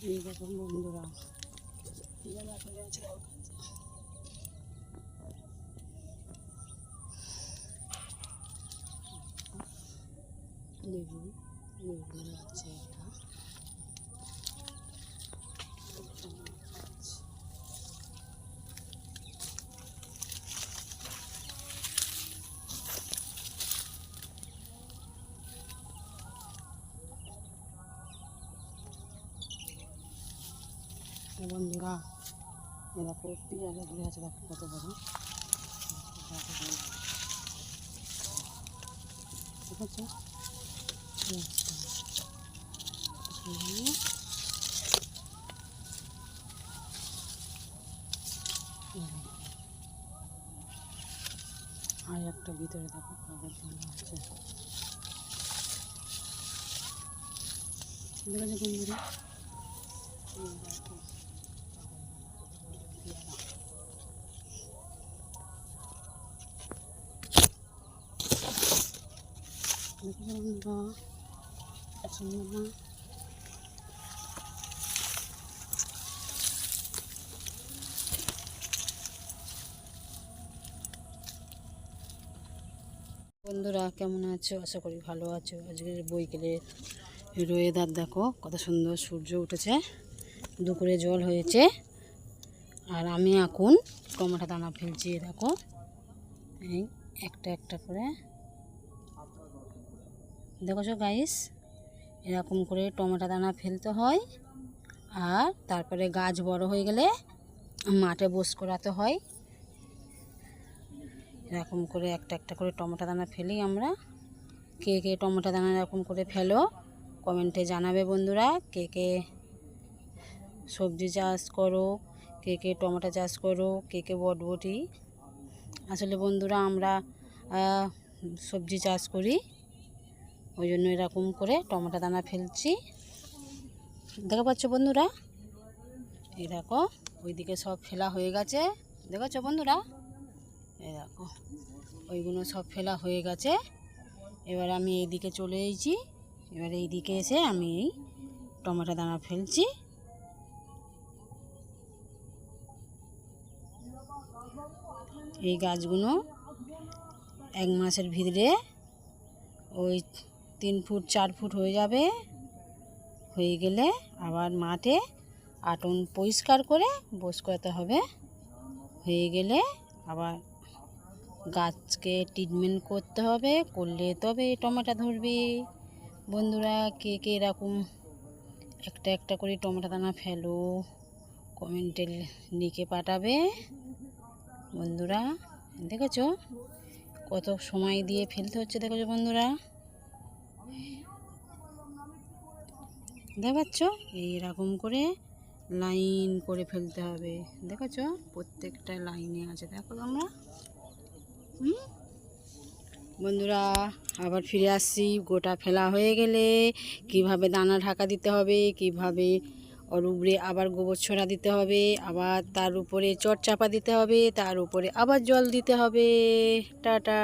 এই দেখুন বন্ধুরা, লেবু লেবু আছে এটা বন্ধুরা। এরকম পেয়ারা ধরে আছে, দেখো কত বড়, ঠিক আছে। আর একটা ভিতরে দেখো কাগজ বাঁধা আছে, ঠিক আছে বন্ধুরা। বন্ধুরা পছন্দ না বন্ধুরা, কেমন আছো? আশা করি ভালো আছো। আজকের বৈকালের ওয়েদার দেখো কত সুন্দর, সূর্য উঠেছে, দুপুরে জল হয়েছে। আর আমি এখন টমেটো দানা ফেলছি, দেখো এই একটা একটা করে, দেখছো গাইস, এরকম করে টমেটো দানা ফেলতে হয়। আর তারপরে গাছ বড় হয়ে গেলে মাঠে বস করাতে হয়। এরকম করে একটা একটা করে টমেটো দানা ফেলি আমরা। কে কে টমেটো দানা এরকম করে ফেলো কমেন্টে জানাবে বন্ধুরা। কে কে সবজি চাষ করো, কে কে টমেটো চাষ করো, কে কে বটবটি। আসলে বন্ধুরা আমরা সবজি চাষ করি, ওই জন্য এরকম করে টমেটো দানা ফেলছি। দেখতে পাচ্ছ বন্ধুরা, এই দেখো ওইদিকে সব ফেলা হয়ে গেছে, দেখেছো বন্ধুরা, এই দেখো ওইগুলো সব ফেলা হয়ে গেছে। এবার আমি এইদিকে চলে এসেছি, এবার এইদিকে এসে আমি এই টমেটো দানা ফেলছি। এই গাছগুলো 1 মাসের ভিতরে ওই 3 ফুট 4 ফুট হয়ে যাবে। হয়ে গেলে আবার মাঠে আটন পরিষ্কার করে বস করাতে হবে। হয়ে গেলে আবার গাছকে ট্রিটমেন্ট করতে হবে, করলে তবে টমেটো ধরবে। বন্ধুরা কে কে এরকম একটা একটা করে টমেটো দানা ফেলো কমেন্টে লিখে পাঠাবে বন্ধুরা। দেখেছো কত সময় দিয়ে ফেলতে হচ্ছে, দেখেছো বন্ধুরা, দেখতে পাচ্ছ এইরকম করে লাইন করে ফেলতে হবে। দেখেছো প্রত্যেকটা লাইনে আছে, দেখো তোমরা। বন্ধুরা আবার ফিরে আসছি। গোটা ফেলা হয়ে গেলে কিভাবে দানা ঢাকা দিতে হবে, কিভাবে ওর উপরে আবার গোবর ছড়া দিতে হবে, আবার তার উপরে চট চাপা দিতে হবে, তার উপরে আবার জল দিতে হবে। টাটা।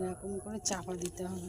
এরকম করে চাপা দিতে হবে।